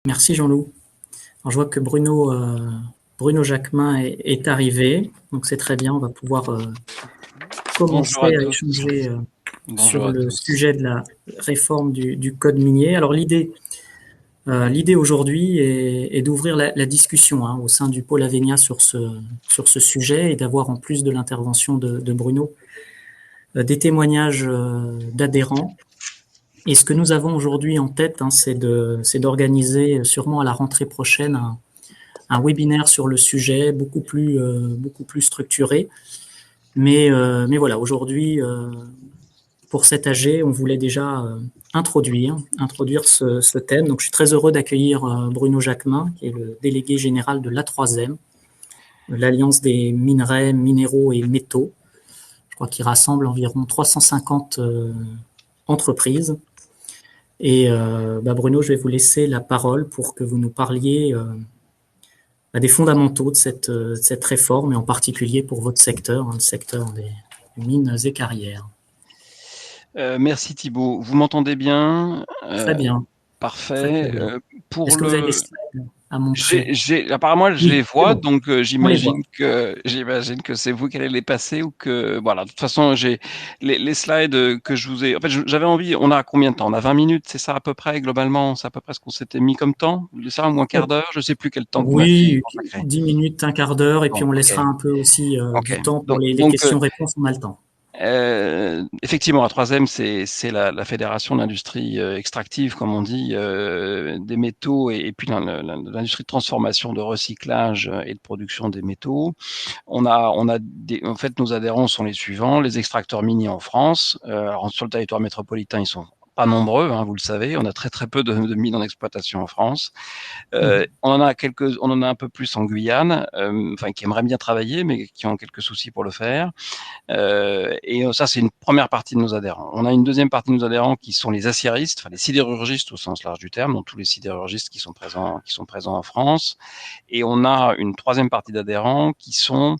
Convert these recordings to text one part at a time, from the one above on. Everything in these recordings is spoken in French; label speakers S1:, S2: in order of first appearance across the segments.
S1: Merci Jean-Loup. Alors, je vois que Bruno Jacquemin est arrivé, donc c'est très bien, on va pouvoir
S2: Bonjour à
S1: commencer à
S2: tous.
S1: échanger
S2: Bonjour
S1: sur
S2: à
S1: le
S2: tous.
S1: sujet de la réforme du code minier. Alors l'idée aujourd'hui est d'ouvrir la discussion au sein du pôle Avenia sur ce sujet et d'avoir en plus de l'intervention de Bruno des témoignages d'adhérents. Et ce que nous avons aujourd'hui en tête, c'est d'organiser sûrement à la rentrée prochaine un webinaire sur le sujet beaucoup plus structuré. Mais voilà, aujourd'hui, pour cet AG, on voulait déjà introduire ce thème. Donc, je suis très heureux d'accueillir Bruno Jacquemin, qui est le délégué général de l'A3M, l'Alliance des minerais, minéraux et métaux. Je crois qu'il rassemble environ 350 entreprises. Et Bruno, je vais vous laisser la parole pour que vous nous parliez des fondamentaux de cette réforme, et en particulier pour votre secteur, le secteur des mines et carrières.
S2: Merci Thibault. Vous m'entendez bien?
S1: Très bien, très très
S2: Parfait.
S1: bien.
S2: Pour
S1: Est-ce que vous avez des
S2: le,
S1: slides à montrer?
S2: apparemment je les
S1: Oui, c'est
S2: vois,
S1: bon,
S2: donc
S1: on les voit.
S2: j'imagine que c'est vous qui allez les passer ou que voilà. De toute façon, j'ai les slides que je vous ai. En fait, j'avais envie. On a combien de temps? On a 20 minutes, c'est ça à peu près globalement. C'est à peu près ce qu'on s'était mis comme temps. Ça, ou un quart d'heure. Je sais plus quel temps vous m'aviez
S1: Oui,
S2: consacré.
S1: 10 minutes, un quart d'heure, et puis
S2: Bon,
S1: on
S2: ok,
S1: laissera un peu aussi
S2: ok.
S1: du temps pour
S2: Donc,
S1: les
S2: donc
S1: questions-réponses, on a le temps.
S2: Effectivement, la troisième, c'est la fédération d'industrie extractive, comme on dit, des métaux et puis l'industrie de transformation, de recyclage et de production des métaux. En fait, nos adhérents sont les suivants: les extracteurs miniers en France. Alors, sur le territoire métropolitain, ils sont pas nombreux, hein, vous le savez. On a très très peu de mines en exploitation en France.
S1: Mhm.
S2: On en a un peu plus en Guyane, enfin qui aimeraient bien travailler, mais qui ont quelques soucis pour le faire. Et ça, c'est une première partie de nos adhérents. On a une deuxième partie de nos adhérents qui sont les aciéristes, enfin les sidérurgistes au sens large du terme, donc tous les sidérurgistes qui sont présents en France. Et on a une troisième partie d'adhérents qui sont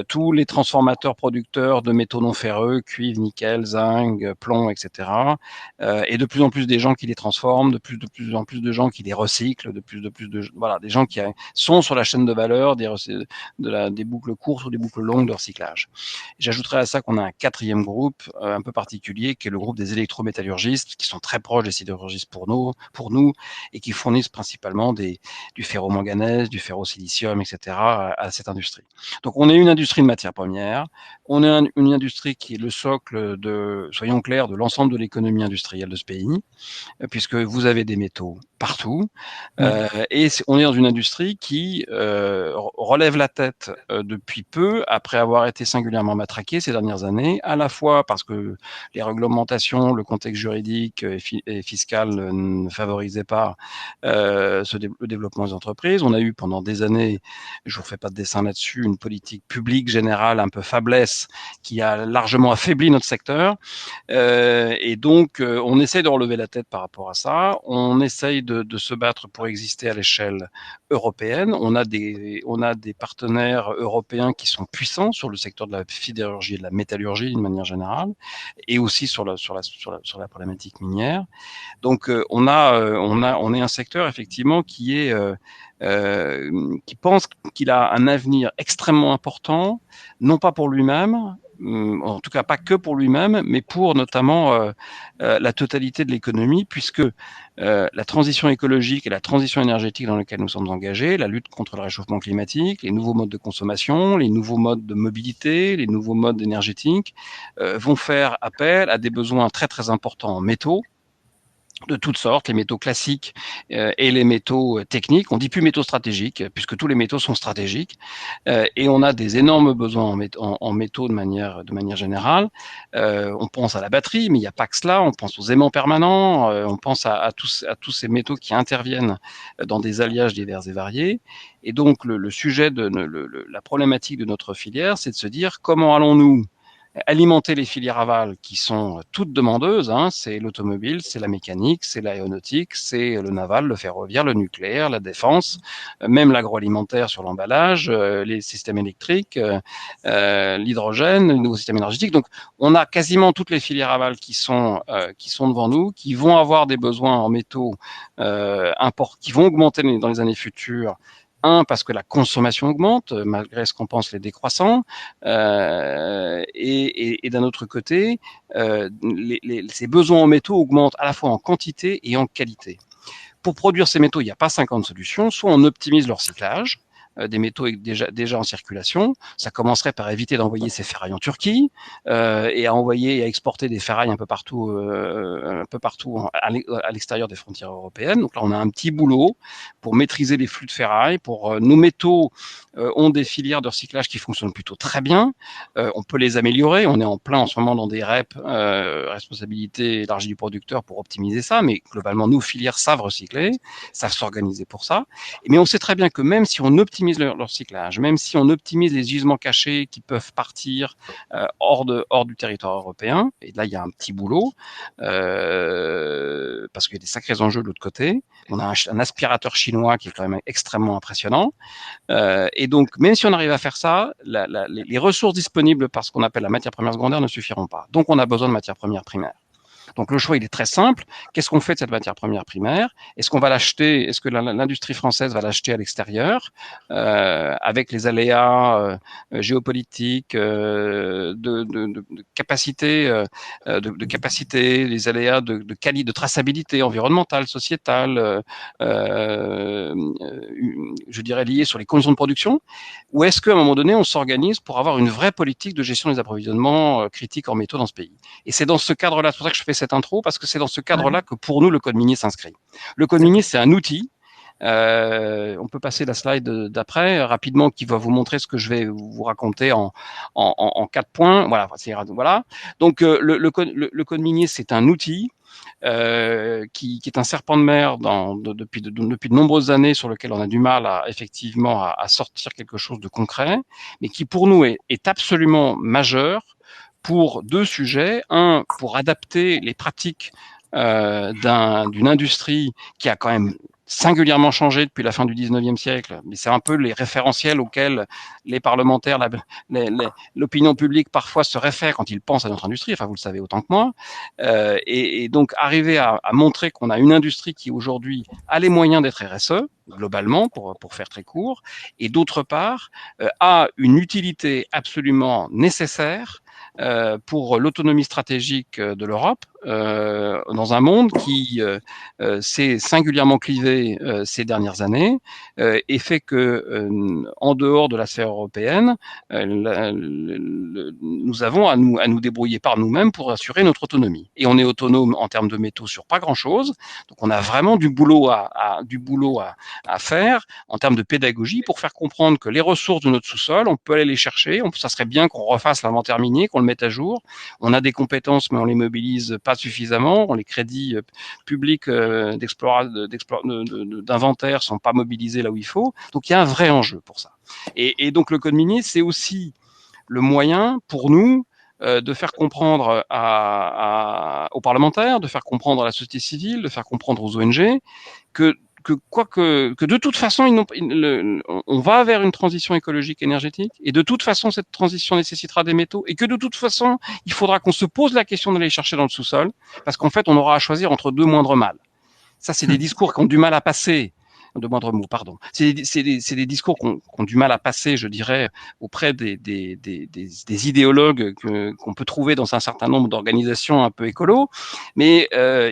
S2: tous les transformateurs producteurs de métaux non ferreux, cuivre, nickel, zinc, plomb, etc. Et de plus en plus des gens qui les transforment, de plus en plus de gens qui les recyclent, de plus de voilà, des gens qui sont sur la chaîne de valeur des boucles courtes ou des boucles longues de recyclage. J'ajouterais à ça qu'on a un quatrième groupe un peu particulier, qui est le groupe des électrométallurgistes, qui sont très proches des sidérurgistes pour nous, et qui fournissent principalement du ferromanganèse, du ferrosilicium, etc. à cette industrie. Donc on est une industrie de matières premières, on est une industrie qui est le socle soyons clairs, de l'ensemble de l'économie industrielle de ce pays, puisque vous avez des métaux partout,
S1: Ouais.
S2: et on est dans une industrie qui relève la tête depuis peu, après avoir été singulièrement matraquée ces dernières années, à la fois parce que les réglementations, le contexte juridique et fiscal ne favorisaient pas le développement des entreprises. On a eu pendant des années, je vous refais pas de dessin là-dessus, une politique publique générale un peu faiblesse qui a largement affaibli notre secteur. Et donc, on essaye de relever la tête par rapport à ça. On essaye de se battre pour exister à l'échelle européenne. On a des partenaires européens qui sont puissants sur le secteur de la sidérurgie et de la métallurgie d'une manière générale, et aussi sur la problématique minière. Donc, on est un secteur effectivement qui pense qu'il a un avenir extrêmement important, non pas pour lui-même, en tout cas pas que pour lui-même, mais pour notamment la totalité de l'économie, puisque la transition écologique et la transition énergétique dans lesquelles nous sommes engagés, la lutte contre le réchauffement climatique, les nouveaux modes de consommation, les nouveaux modes de mobilité, les nouveaux modes énergétiques vont faire appel à des besoins très très importants en métaux, de toutes sortes, les métaux classiques et les métaux techniques. On dit plus métaux stratégiques, puisque tous les métaux sont stratégiques. Et on a des énormes besoins en métaux de manière générale. On pense à la batterie, mais il n'y a pas que cela. On pense aux aimants permanents, on pense à tous ces métaux qui interviennent dans des alliages divers et variés. Et donc, la problématique de notre filière, c'est de se dire comment allons-nous alimenter les filières aval qui sont toutes demandeuses, hein, c'est l'automobile, c'est la mécanique, c'est l'aéronautique, c'est le naval, le ferroviaire, le nucléaire, la défense, même l'agroalimentaire sur l'emballage, les systèmes électriques, l'hydrogène, le nouveau système énergétique. Donc, on a quasiment toutes les filières aval qui sont devant nous, qui vont avoir des besoins en métaux qui vont augmenter dans les années futures. Parce que la consommation augmente, malgré ce qu'on pense les décroissants, et d'un autre côté, ces besoins en métaux augmentent à la fois en quantité et en qualité. Pour produire ces métaux, il n'y a pas 50 solutions. Soit on optimise leur cyclage, des métaux déjà en circulation. Ça commencerait par éviter d'envoyer ces ferrailles en Turquie et à exporter des ferrailles un peu partout à l'extérieur des frontières européennes. Donc là, on a un petit boulot pour maîtriser les flux de ferrailles. Nos métaux ont des filières de recyclage qui fonctionnent plutôt très bien. On peut les améliorer. On est en plein en ce moment dans des REP, responsabilité élargie du producteur, pour optimiser ça. Mais globalement, nos filières savent recycler, savent s'organiser pour ça. Mais on sait très bien que même si on optimise leur cyclage, même si on optimise les gisements cachés qui peuvent partir hors du territoire européen, et là il y a un petit boulot, parce qu'il y a des sacrés enjeux de l'autre côté. On a un aspirateur chinois qui est quand même extrêmement impressionnant. Et donc, même si on arrive à faire ça, les ressources disponibles par ce qu'on appelle la matière première secondaire ne suffiront pas. Donc, on a besoin de matière première primaire. Donc le choix, il est très simple. Qu'est-ce qu'on fait de cette matière première primaire? Est-ce qu'on va l'acheter? Est-ce que l'industrie française va l'acheter à l'extérieur avec les aléas géopolitiques, de capacité, les aléas de qualité, de traçabilité environnementale, sociétale, je dirais liés sur les conditions de production? Ou est-ce qu'à un moment donné, on s'organise pour avoir une vraie politique de gestion des approvisionnements critiques en métaux dans ce pays? Et c'est dans ce cadre-là, c'est pour ça que je fais cette intro, parce que c'est dans ce cadre-là que pour nous, le code minier s'inscrit. Le code minier, c'est un outil. On peut passer la slide d'après rapidement, qui va vous montrer ce que je vais vous raconter en 4 points. Voilà. Donc le code minier, c'est un outil qui est un serpent de mer depuis de nombreuses années, sur lequel on a du mal effectivement à sortir quelque chose de concret, mais qui pour nous est absolument majeur pour 2 sujets. Un, pour adapter les pratiques d'une industrie qui a quand même singulièrement changé depuis la fin du 19e siècle, mais c'est un peu les référentiels auxquels les parlementaires, l'opinion publique parfois se réfère quand ils pensent à notre industrie, enfin vous le savez autant que moi, et donc arriver à montrer qu'on a une industrie qui aujourd'hui a les moyens d'être RSE, globalement, pour faire très court, et d'autre part, a une utilité absolument nécessaire pour l'autonomie stratégique de l'Europe, dans un monde qui s'est singulièrement clivé ces dernières années, et fait que en dehors de la sphère européenne, nous avons à nous débrouiller par nous-mêmes pour assurer notre autonomie. Et on est autonome en termes de métaux sur pas grand-chose, donc on a vraiment du boulot à faire en termes de pédagogie pour faire comprendre que les ressources de notre sous-sol, on peut aller les chercher. Ça serait bien qu'on refasse l'inventaire minier, qu'on le mette à jour. On a des compétences, mais on les mobilise pas suffisamment. Les crédits publics d'inventaire sont pas mobilisés là où il faut. Donc il y a un vrai enjeu pour ça. Et donc le code minier, c'est aussi le moyen pour nous de faire comprendre aux parlementaires, de faire comprendre à la société civile, de faire comprendre aux ONG que de toute façon, on va vers une transition écologique énergétique, et de toute façon, cette transition nécessitera des métaux, et que de toute façon, il faudra qu'on se pose la question d'aller les chercher dans le sous-sol, parce qu'en fait, on aura à choisir entre 2 moindres mal. Ça, c'est des discours qui ont du mal à passer. De moindres mots, pardon. C'est des discours qui ont du mal à passer, je dirais, auprès des idéologues qu'on peut trouver dans un certain nombre d'organisations un peu écolo, mais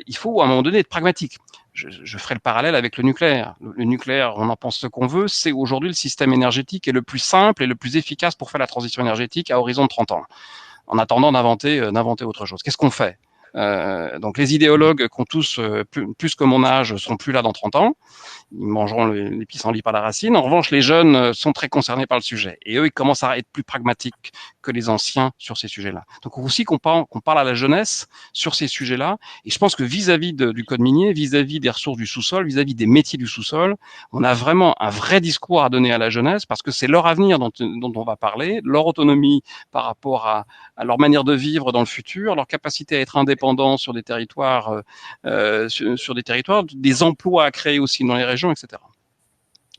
S2: il faut à un moment donné être pragmatique. Je ferai le parallèle avec le nucléaire. Le nucléaire, on en pense ce qu'on veut, c'est aujourd'hui le système énergétique est le plus simple et le plus efficace pour faire la transition énergétique à horizon de 30 ans, en attendant d'inventer autre chose. Qu'est-ce qu'on fait ? Donc les idéologues qui ont tous plus que mon âge sont plus là dans 30 ans. Ils mangeront les pissenlits par la racine. En revanche, les jeunes sont très concernés par le sujet. Et eux, ils commencent à être plus pragmatiques que les anciens sur ces sujets-là. Donc aussi qu'on parle à la jeunesse sur ces sujets-là. Et je pense que vis-à-vis du code minier, vis-à-vis des ressources du sous-sol, vis-à-vis des métiers du sous-sol, on a vraiment un vrai discours à donner à la jeunesse parce que c'est leur avenir dont on va parler, leur autonomie par rapport à leur manière de vivre dans le futur, leur capacité à être indépendant sur des territoires, sur des territoires, des emplois à créer aussi dans les régions, etc.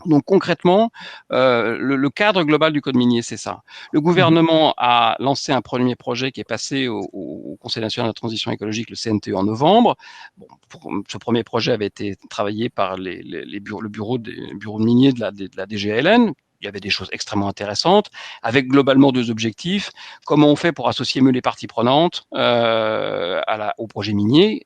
S2: Donc concrètement, le cadre global du code minier, c'est ça. Le gouvernement a lancé un premier projet qui est passé au Conseil national de la transition écologique, le CNTE, en novembre. Bon, ce premier projet avait été travaillé par le bureau de minier de la DGALN. Il y avait des choses extrêmement intéressantes, avec globalement deux objectifs. Comment on fait pour associer mieux les parties prenantes au projet minier?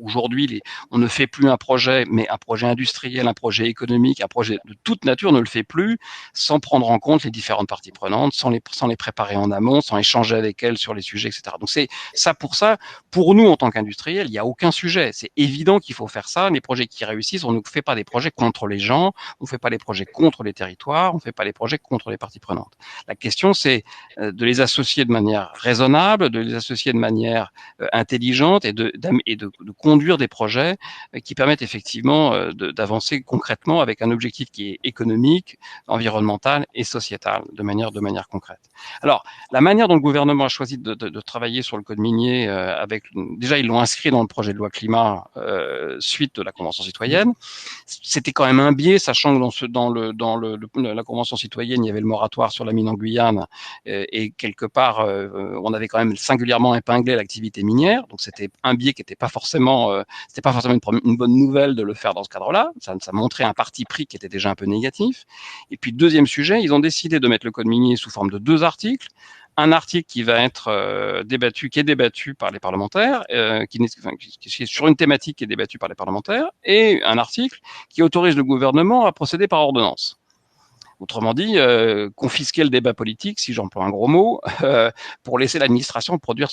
S2: Aujourd'hui, on ne fait plus un projet, mais un projet industriel, un projet économique, un projet de toute nature ne le fait plus sans prendre en compte les différentes parties prenantes, sans les préparer en amont, sans échanger avec elles sur les sujets, etc. Donc c'est ça, pour nous en tant qu'industriels, il n'y a aucun sujet. C'est évident qu'il faut faire ça. Les projets qui réussissent, on ne fait pas des projets contre les gens, on ne fait pas des projets contre les territoires, on ne fait pas des projets contre les parties prenantes. La question, c'est de les associer de manière raisonnable, de les associer de manière intelligente et de conduire des projets qui permettent effectivement d'avancer concrètement avec un objectif qui est économique, environnemental et sociétal de manière concrète. Alors, la manière dont le gouvernement a choisi de travailler sur le code minier, déjà ils l'ont inscrit dans le projet de loi climat suite de la Convention citoyenne. C'était quand même un biais, sachant que dans la Convention citoyenne, il y avait le moratoire sur la mine en Guyane et quelque part, on avait quand même singulièrement épinglé l'activité minière. Donc c'était un biais qui n'était pas forcément, une bonne nouvelle de le faire dans ce cadre-là. Ça montrait un parti pris qui était déjà un peu négatif. Et puis deuxième sujet, ils ont décidé de mettre le code minier sous forme de 2 articles. Un article qui va être débattu par les parlementaires, qui est sur une thématique qui est débattue par les parlementaires, et un article qui autorise le gouvernement à procéder par ordonnance. Autrement dit, confisquer le débat politique, si j'emploie un gros mot, pour laisser l'administration produire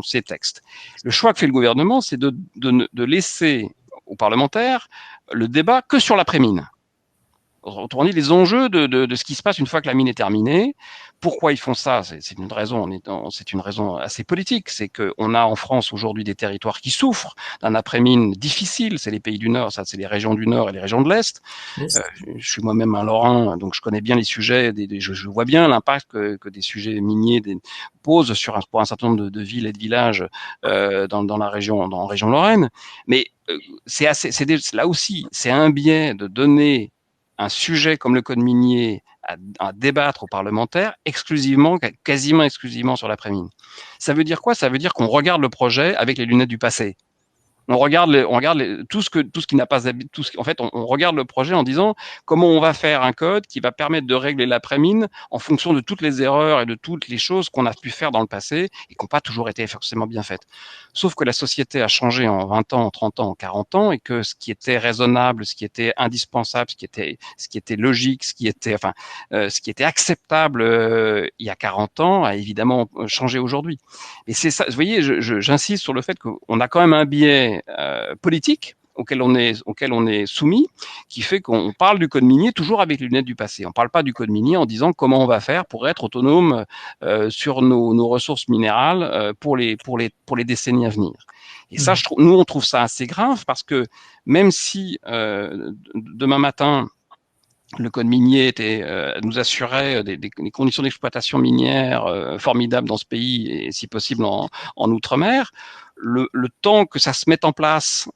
S2: ses textes. Le choix que fait le gouvernement, c'est de laisser aux parlementaires le débat que sur l'après-mine. Autrement dit, les enjeux de ce qui se passe une fois que la mine est terminée. Pourquoi ils font ça? C'est une raison assez politique. C'est qu'on a en France aujourd'hui des territoires qui souffrent d'un après-mine difficile. C'est les pays du Nord, ça, c'est les régions du Nord et les régions de l'Est. Je suis moi-même un Lorrain, donc je connais bien les sujets. Je vois bien l'impact que des sujets miniers posent pour un certain nombre de villes et de villages dans la région Lorraine. Mais là aussi, c'est un biais de donner un sujet comme le code minier à débattre aux parlementaires quasiment exclusivement sur l'après-mine. Ça veut dire quoi? Ça veut dire qu'on regarde le projet avec les lunettes du passé. On regarde tout ce qui n'a pas en fait, on regarde le projet en disant comment on va faire un code qui va permettre de régler l'après-mine en fonction de toutes les erreurs et de toutes les choses qu'on a pu faire dans le passé et qui n'ont pas toujours été forcément bien faites. Sauf que la société a changé en 20 ans, en 30 ans, en 40 ans et que ce qui était raisonnable, ce qui était indispensable, ce qui était logique, ce qui était acceptable il y a 40 ans a évidemment changé aujourd'hui. Et c'est ça, vous voyez, j'insiste sur le fait qu'on a quand même un biais politique auquel on est soumis, qui fait qu'on parle du code minier toujours avec les lunettes du passé. On ne parle pas du code minier en disant comment on va faire pour être autonome sur nos ressources minérales pour les décennies à venir. Et ça, nous, on trouve ça assez grave parce que même si demain matin, le code minier nous assurait des conditions d'exploitation minière formidables dans ce pays et si possible en outre-mer, le temps que ça se mette en place,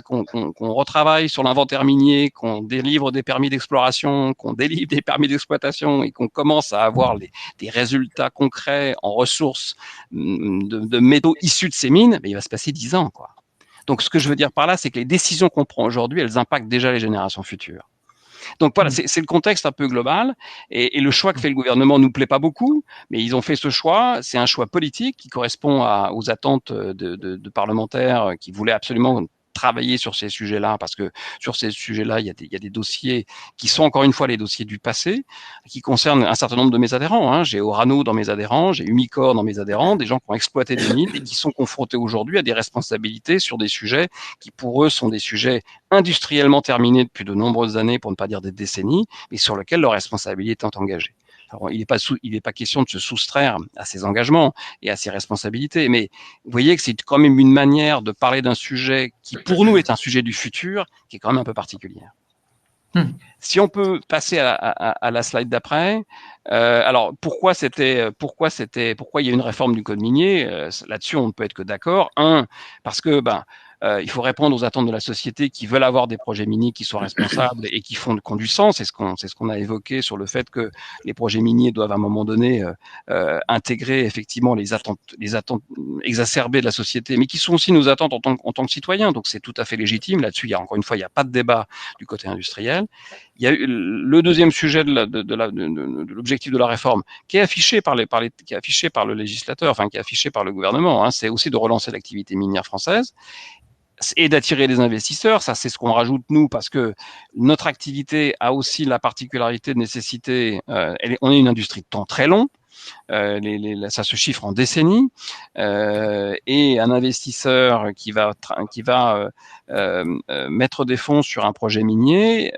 S2: qu'on retravaille sur l'inventaire minier, qu'on délivre des permis d'exploration, qu'on délivre des permis d'exploitation et qu'on commence à avoir des résultats concrets en ressources de métaux issus de ces mines, il va se passer 10 ans, quoi. Donc, ce que je veux dire par là, c'est que les décisions qu'on prend aujourd'hui, elles impactent déjà les générations futures. Donc voilà, c'est le contexte un peu global et le choix que fait le gouvernement nous plaît pas beaucoup, mais ils ont fait ce choix. C'est un choix politique qui correspond aux attentes de parlementaires qui voulaient absolument travailler sur ces sujets-là, parce que sur ces sujets-là, il y a des dossiers qui sont encore une fois les dossiers du passé, qui concernent un certain nombre de mes adhérents, hein. J'ai Orano dans mes adhérents, j'ai Umicore dans mes adhérents, des gens qui ont exploité des mines et qui sont confrontés aujourd'hui à des responsabilités sur des sujets qui pour eux sont des sujets industriellement terminés depuis de nombreuses années, pour ne pas dire des décennies, mais sur lesquels leurs responsabilités sont engagées. Alors, il n'est pas question de se soustraire à ces engagements et à ces responsabilités, mais vous voyez que c'est quand même une manière de parler d'un sujet qui, pour nous, est un sujet du futur, qui est quand même un peu particulière. Si on peut passer à la slide d'après, alors pourquoi il y a une réforme du code minier, là-dessus on ne peut être que d'accord. Parce que il faut répondre aux attentes de la société qui veulent avoir des projets miniers qui soient responsables et qui ont du sens. C'est ce qu'on a évoqué sur le fait que les projets miniers doivent à un moment donné intégrer effectivement les attentes exacerbées de la société, mais qui sont aussi nos attentes en tant que citoyens. Donc c'est tout à fait légitime. Là-dessus, encore une fois, il n'y a pas de débat du côté industriel. Il y a eu le deuxième sujet de l'objectif de la réforme qui est affiché par le législateur, enfin qui est affiché par le gouvernement, hein, c'est aussi de relancer l'activité minière française et d'attirer les investisseurs. Ça, c'est ce qu'on rajoute nous, parce que notre activité a aussi la particularité de nécessiter, on est une industrie de temps très long. Ça se chiffre en décennies, et un investisseur qui va mettre des fonds sur un projet minier,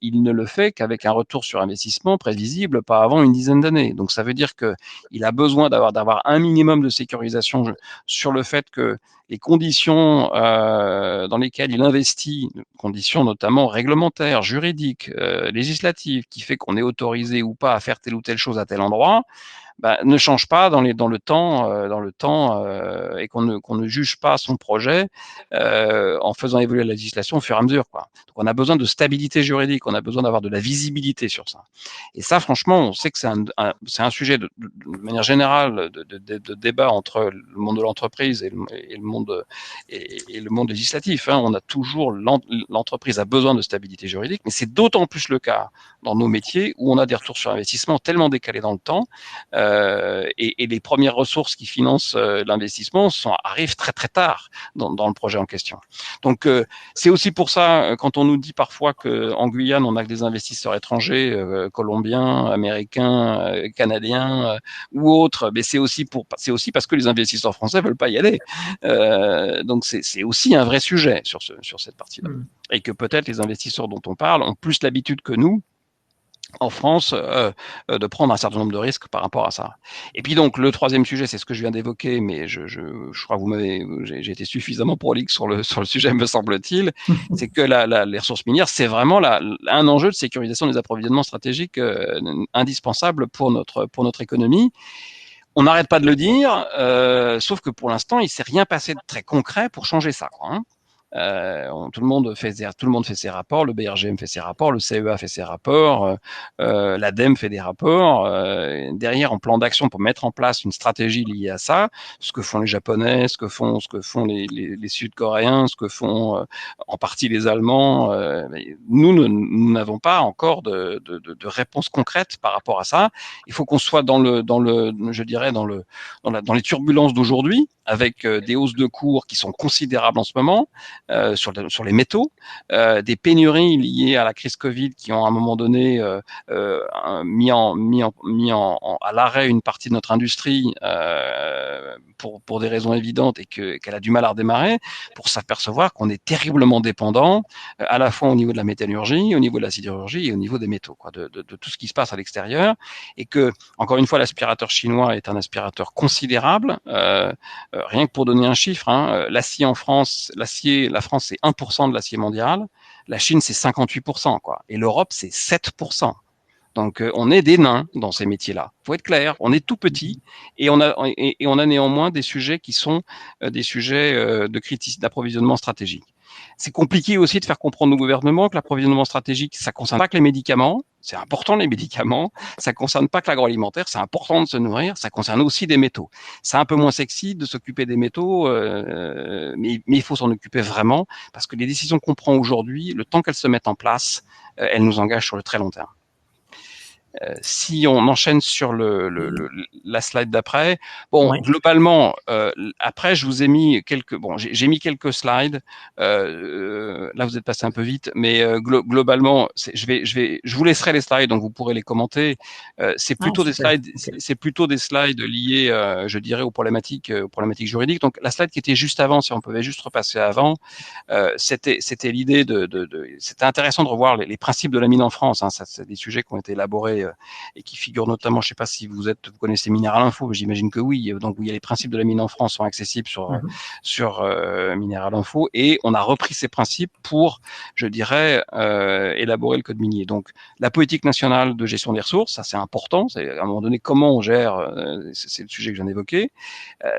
S2: il ne le fait qu'avec un retour sur investissement prévisible pas avant une dizaine d'années. Donc ça veut dire que il a besoin d'avoir un minimum de sécurisation sur le fait que les conditions dans lesquelles il investit, conditions notamment réglementaires, juridiques, législatives, qui fait qu'on est autorisé ou pas à faire telle ou telle chose à tel endroit, ne change pas dans le temps, et qu'on ne juge pas son projet en faisant évoluer la législation au fur et à mesure, quoi. Donc on a besoin de stabilité juridique, on a besoin d'avoir de la visibilité sur ça. Et ça, franchement, on sait que c'est un sujet de manière générale de débat entre le monde de l'entreprise et le monde législatif, hein. On a toujours l'entreprise a besoin de stabilité juridique, mais c'est d'autant plus le cas dans nos métiers où on a des retours sur investissement tellement décalés dans le temps. Et les premières ressources qui financent l'investissement arrivent très très tard dans le projet en question. Donc c'est aussi pour ça, quand on nous dit parfois qu'en Guyane on a que des investisseurs étrangers, colombiens, américains, canadiens ou autres, mais c'est aussi parce que les investisseurs français veulent pas y aller. Donc c'est aussi un vrai sujet sur cette partie-là. Et que peut-être les investisseurs dont on parle ont plus l'habitude que nous en France de prendre un certain nombre de risques par rapport à ça. Et puis donc le troisième sujet, c'est ce que je viens d'évoquer, mais je crois que j'ai été suffisamment prolixe sur le sujet, me semble-t-il, c'est que les ressources minières, c'est vraiment un enjeu de sécurisation des approvisionnements stratégiques indispensable pour notre économie. On n'arrête pas de le dire, sauf que pour l'instant, il s'est rien passé de très concret pour changer ça, quoi, hein. Tout le monde fait ses rapports, le BRGM fait ses rapports, le CEA fait ses rapports, l'ADEME fait des rapports. Derrière, en plan d'action pour mettre en place une stratégie liée à ça, ce que font les Japonais, ce que font les Sud-Coréens, ce que font en partie les Allemands, nous n'avons pas encore de réponse concrète par rapport à ça. Il faut qu'on soit dans les turbulences d'aujourd'hui, avec des hausses de cours qui sont considérables en ce moment. Sur les métaux, des pénuries liées à la crise Covid qui ont à un moment donné mis à l'arrêt une partie de notre industrie pour des raisons évidentes, et qu'elle a du mal à redémarrer, pour s'apercevoir qu'on est terriblement dépendant à la fois au niveau de la métallurgie, au niveau de la sidérurgie et au niveau des métaux, quoi, de tout ce qui se passe à l'extérieur, et que, encore une fois, l'aspirateur chinois est un aspirateur considérable. Rien que pour donner un chiffre, hein, l'acier en France, la France c'est 1% de l'acier mondial, la Chine c'est 58%, quoi, et l'Europe c'est 7%. Donc on est des nains dans ces métiers-là. Faut être clair, on est tout petit, et on a néanmoins des sujets qui sont des sujets d'approvisionnement stratégique. C'est compliqué aussi de faire comprendre au gouvernement que l'approvisionnement stratégique, ça concerne pas que les médicaments, c'est important les médicaments, ça concerne pas que l'agroalimentaire, c'est important de se nourrir, ça concerne aussi des métaux. C'est un peu moins sexy de s'occuper des métaux, mais il faut s'en occuper vraiment, parce que les décisions qu'on prend aujourd'hui, le temps qu'elles se mettent en place, elles nous engagent sur le très long terme. Si on enchaîne sur la slide d'après, bon,
S1: Ouais.
S2: globalement, après, je vous ai mis j'ai mis quelques slides. Là, vous êtes passé un peu vite, mais globalement, je vous laisserai les slides, donc vous pourrez les commenter. C'est
S1: Ah,
S2: plutôt des
S1: super.
S2: slides,
S1: Ok.
S2: c'est plutôt des slides liés, je dirais, aux problématiques juridiques. Donc, la slide qui était juste avant, si on pouvait juste repasser avant, c'était l'idée c'était intéressant de revoir les principes de la mine en France. Hein, ça, c'est des sujets qui ont été élaborés et qui figurent notamment, je ne sais pas si vous connaissez Minéral Info, j'imagine que oui. Donc, il y a les principes de la mine en France sont accessibles sur Minéral Info, et on a repris ces principes pour, je dirais, élaborer le code minier. Donc, la politique nationale de gestion des ressources, ça c'est important. C'est à un moment donné comment on gère, c'est le sujet que je viens d'évoquer.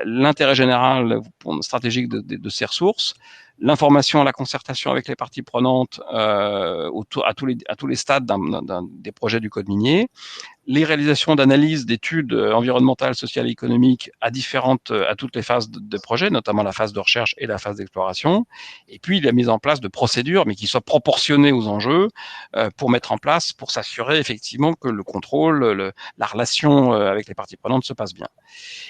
S2: L'intérêt général stratégique de ces ressources, l'information, la concertation avec les parties prenantes à tous les stades des projets du code minier, les réalisations d'analyses, d'études environnementales, sociales et économiques à toutes les phases de projet, notamment la phase de recherche et la phase d'exploration, et puis la mise en place de procédures, mais qui soient proportionnées aux enjeux, pour s'assurer effectivement que le contrôle, la relation avec les parties prenantes se passe bien.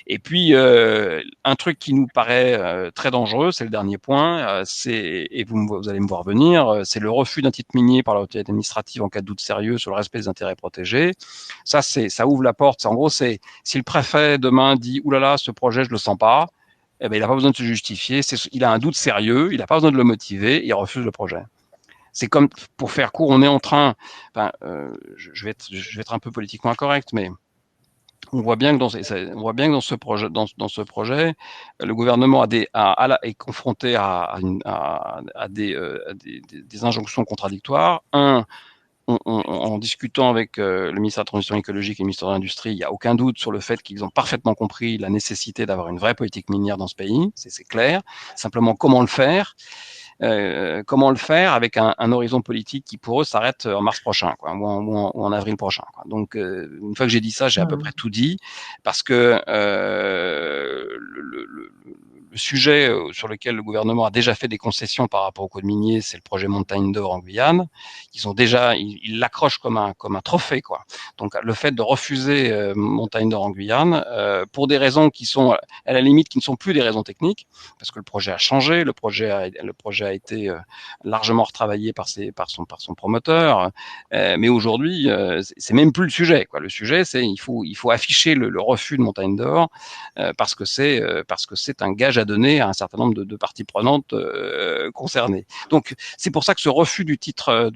S2: Et puis, un truc qui nous paraît très dangereux, c'est le dernier point, et vous allez me voir venir, c'est le refus d'un titre minier par l'autorité administrative en cas de doute sérieux sur le respect des intérêts protégés. Ça ouvre la porte. En gros, c'est si le préfet demain dit « Ouh là là, ce projet, je le sens pas », eh ben, il n'a pas besoin de se justifier. Il a un doute sérieux, il n'a pas besoin de le motiver, il refuse le projet. C'est comme, pour faire court, on est en train, je vais être un peu politiquement incorrect, mais on voit bien que dans ce projet, le gouvernement est confronté à des injonctions contradictoires. En discutant avec le ministère de la Transition écologique et le ministère de l'Industrie, il n'y a aucun doute sur le fait qu'ils ont parfaitement compris la nécessité d'avoir une vraie politique minière dans ce pays. C'est clair. Simplement, comment le faire avec un horizon politique qui pour eux s'arrête en mars prochain, quoi, ou en avril prochain, quoi. Donc une fois que j'ai dit ça, j'ai à peu près tout dit, parce que le sujet sur lequel le gouvernement a déjà fait des concessions par rapport au code minier, c'est le projet Montagne d'Or en Guyane. Ils l'accrochent comme un trophée, quoi. Donc le fait de refuser Montagne d'Or en Guyane pour des raisons qui sont à la limite qui ne sont plus des raisons techniques, parce que le projet a changé, le projet a été largement retravaillé par son promoteur, mais aujourd'hui c'est même plus le sujet, quoi. Le sujet, c'est il faut afficher le refus de Montagne d'Or parce que c'est un gage à donner à un certain nombre de parties prenantes concernées. Donc c'est pour ça que ce refus du titre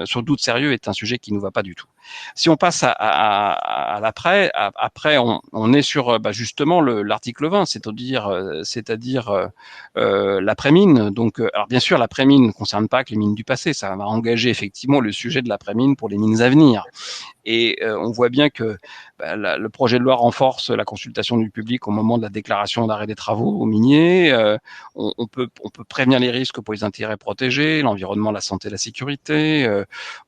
S2: sur doute sérieux est un sujet qui nous va pas du tout. Si on passe à l'après, après on est sur justement l'article 20, c'est-à-dire l'après-mine. Donc, alors bien sûr, l'après-mine ne concerne pas que les mines du passé, ça va engager effectivement le sujet de l'après-mine pour les mines à venir. Et on voit bien que le projet de loi renforce la consultation du public au moment de la déclaration d'arrêt des travaux aux miniers. On peut prévenir les risques pour les intérêts protégés, l'environnement, la santé, la sécurité.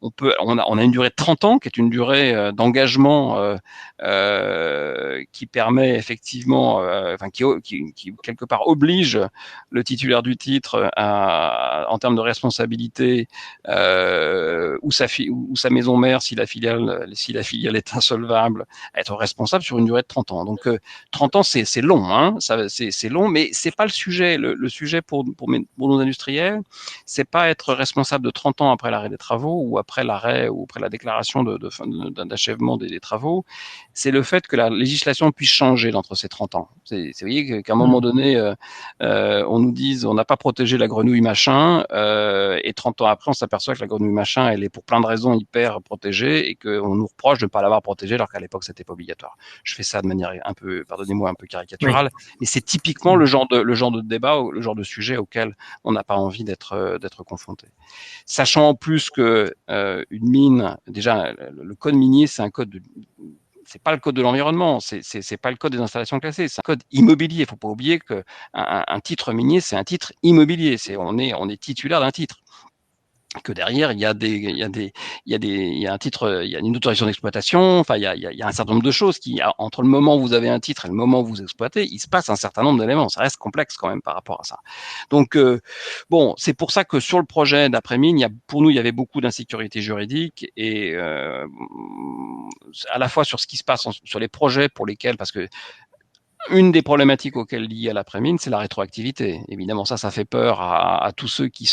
S2: On a une durée de 30 ans qui est une durée d'engagement qui permet effectivement, qui quelque part oblige le titulaire du titre en termes de responsabilité ou sa maison mère si la filiale est insolvable, à être responsable sur une durée de 30 ans. Donc 30 ans c'est long, hein, c'est long, mais c'est pas le sujet. Le sujet pour nos industriels, c'est pas être responsable de 30 ans après l'arrêt des travaux ou après la déclaration d'achèvement des travaux. C'est le fait que la législation puisse changer entre ces 30 ans. Vous voyez qu'à un moment donné, on nous dise on n'a pas protégé la grenouille machin, et 30 ans après, on s'aperçoit que la grenouille machin, elle est pour plein de raisons hyper protégée et qu'on nous reproche de ne pas l'avoir protégée alors qu'à l'époque, c'était pas obligatoire. Je fais ça de manière un peu, pardonnez-moi, un peu caricaturale,
S1: Oui.
S2: mais c'est typiquement le genre de débat, le genre de sujet auquel on n'a pas envie d'être confronté. Sachant en plus que une mine, déjà, le code minier, c'est pas le code de l'environnement, c'est pas le code des installations classées, c'est un code immobilier. Il faut pas oublier que un titre minier, c'est un titre immobilier. On est titulaire d'un titre. que derrière, il y a un titre, il y a une autorisation d'exploitation. Enfin, il y a un certain nombre de choses qui, entre le moment où vous avez un titre et le moment où vous exploitez, il se passe un certain nombre d'éléments. Ça reste complexe quand même par rapport à ça. Donc, bon, c'est pour ça que sur le projet d'après-mine, pour nous, il y avait beaucoup d'insécurité juridique et à la fois sur ce qui se passe sur les projets pour lesquels, parce que une des problématiques auxquelles liées à l'après-mine, c'est la rétroactivité. Évidemment, ça fait peur à tous ceux qui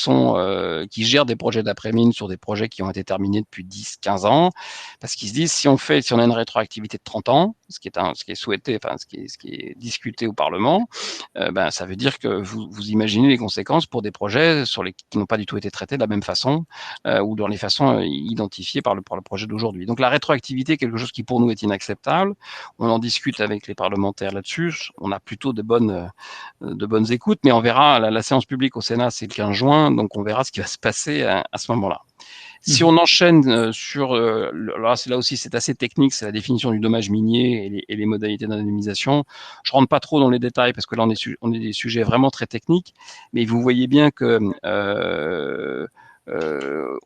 S2: gèrent des projets d'après-mine sur des projets qui ont été terminés depuis 10, 15 ans, parce qu'ils se disent si on a une rétroactivité de 30 ans, ce qui est souhaité, enfin ce qui est discuté au Parlement, ben ça veut dire que vous imaginez les conséquences pour des projets qui n'ont pas du tout été traités de la même façon ou dans les façons identifiées par le projet d'aujourd'hui. Donc la rétroactivité est quelque chose qui pour nous est inacceptable. On en discute avec les parlementaires là-dessus. On a plutôt de bonnes écoutes, mais on verra. La séance publique au Sénat, c'est le 15 juin, donc on verra ce qui va se passer à ce moment-là. Si on enchaîne sur, là aussi c'est assez technique, c'est la définition du dommage minier et les modalités d'indemnisation. Je rentre pas trop dans les détails parce que là on est des sujets vraiment très techniques, mais vous voyez bien que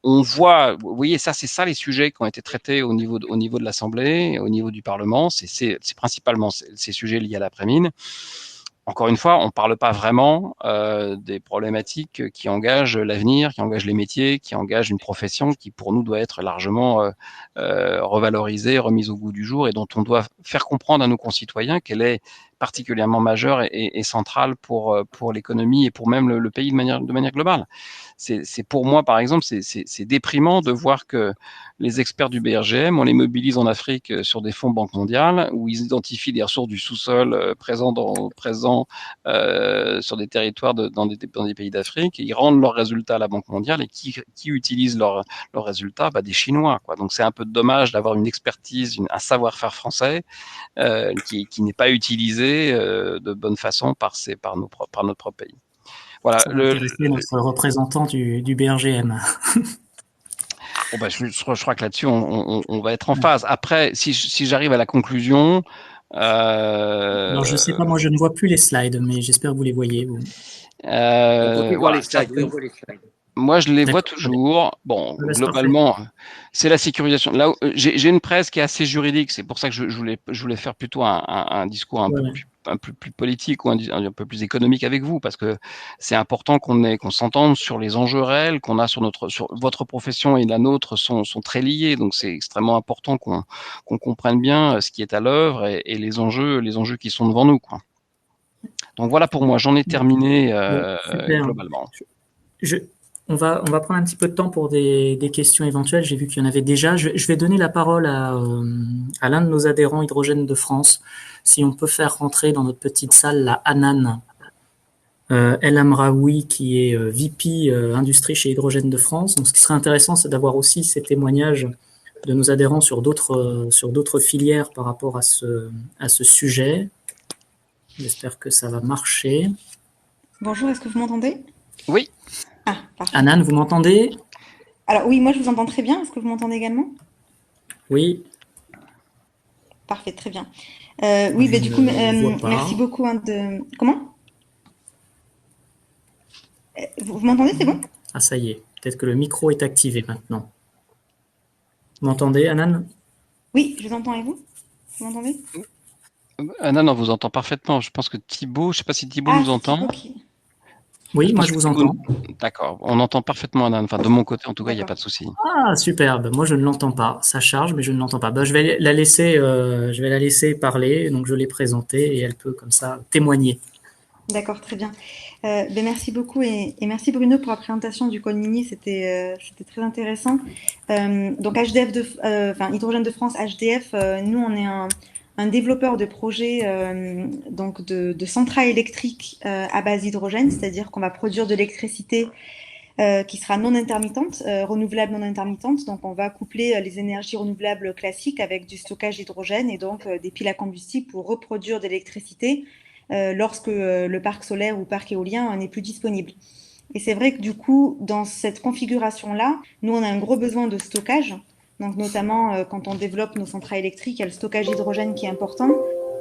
S2: on voit, vous voyez, c'est ça les sujets qui ont été traités au niveau de l'Assemblée, au niveau du Parlement. C'est principalement ces sujets liés à l'après-mine. Encore une fois, on ne parle pas vraiment des problématiques qui engagent l'avenir, qui engagent les métiers, qui engagent une profession qui, pour nous, doit être largement revalorisée, remise au goût du jour et dont on doit faire comprendre à nos concitoyens qu'elle est particulièrement majeure et centrale pour l'économie et pour même le pays de manière globale. C'est pour moi, par exemple, c'est déprimant de voir que les experts du BRGM, on les mobilise en Afrique sur des fonds Banque mondiale où ils identifient des ressources du sous-sol présents sur des territoires dans des pays d'Afrique et ils rendent leurs résultats à la Banque mondiale et qui utilisent leurs résultats, des Chinois, quoi. Donc c'est un peu dommage d'avoir une expertise, un savoir-faire français qui n'est pas utilisé de bonne façon par notre propre pays. Voilà.
S1: Ça va intéresser notre représentant du BRGM.
S2: Bon, je crois que là-dessus, on va être en phase. Après, si j'arrive à la conclusion.
S1: Alors, je sais pas, moi, je ne vois plus les slides, mais j'espère que vous les voyez. Vous.
S3: On peut plus voir les slides. Oui, on voit les slides.
S2: Moi, je les vois toujours. Bon, globalement, c'est la sécurisation. Là, j'ai une presse qui est assez juridique. C'est pour ça que je voulais faire plutôt un discours un peu plus politique ou un peu plus économique avec vous, parce que c'est important qu'on s'entende sur les enjeux réels qu'on a sur votre profession et la nôtre sont très liés. Donc, c'est extrêmement important qu'on comprenne bien ce qui est à l'œuvre et les enjeux qui sont devant nous, quoi. Donc voilà pour moi. J'en ai terminé globalement.
S1: On va prendre un petit peu de temps pour des questions éventuelles. J'ai vu qu'il y en avait déjà. Je vais donner la parole à l'un de nos adhérents Hydrogène de France. Si on peut faire rentrer dans notre petite salle la Hanan El Amraoui, qui est VP Industrie chez Hydrogène de France. Donc, ce qui serait intéressant, c'est d'avoir aussi ces témoignages de nos adhérents sur d'autres filières par rapport à ce sujet. J'espère que ça va marcher.
S4: Bonjour, est-ce que vous m'entendez?
S2: Oui.
S4: Ah, parfait.
S1: Hanan, vous m'entendez?
S4: Alors oui, moi je vous entends très bien. Est-ce que vous m'entendez également?
S1: Oui.
S4: Parfait, très bien. Oui, du coup, merci beaucoup. Comment? Vous m'entendez, c'est bon?
S1: Ah, ça y est. Peut-être que le micro est activé maintenant. Vous m'entendez, Hanan?
S4: Oui, je vous entends et vous? Vous m'entendez?
S2: Non, on vous entend parfaitement. Je pense que Thibaut, je ne sais pas si Thibaut nous entend.
S1: Oui, moi je vous entends.
S2: D'accord, on entend parfaitement Hanan. Enfin, de mon côté, en tout cas, il n'y a pas de souci.
S1: Ah, superbe. Moi, je ne l'entends pas. Ça charge, mais je ne l'entends pas. Je vais la laisser parler. Donc, je l'ai présentée et elle peut comme ça témoigner.
S4: D'accord, très bien. Merci beaucoup et merci Bruno pour la présentation du code minier. C'était très intéressant. Donc Hydrogène de France, HDF, nous on est un développeur de projets donc de centrales électriques à base d'hydrogène, c'est-à-dire qu'on va produire de l'électricité qui sera non intermittente, renouvelable non intermittente. Donc on va coupler les énergies renouvelables classiques avec du stockage d'hydrogène et donc des piles à combustible pour reproduire de l'électricité lorsque le parc solaire ou parc éolien n'est plus disponible. Et c'est vrai que du coup, dans cette configuration-là, nous on a un gros besoin de stockage. Donc notamment quand on développe nos centrales électriques, il y a le stockage d'hydrogène qui est important.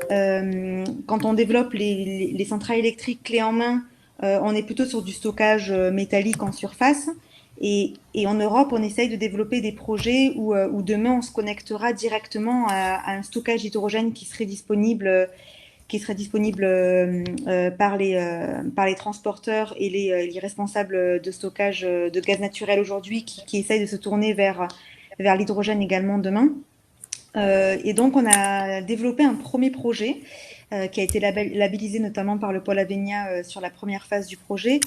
S4: Quand on développe les centrales électriques clés en main, on est plutôt sur du stockage métallique en surface. Et en Europe, on essaye de développer des projets où demain, on se connectera directement à un stockage d'hydrogène qui serait disponible par les transporteurs et les responsables de stockage de gaz naturel aujourd'hui qui essayent de se tourner vers l'hydrogène également demain. Et donc, on a développé un premier projet qui a été labellisé notamment par le pôle Avenia sur la première phase du projet,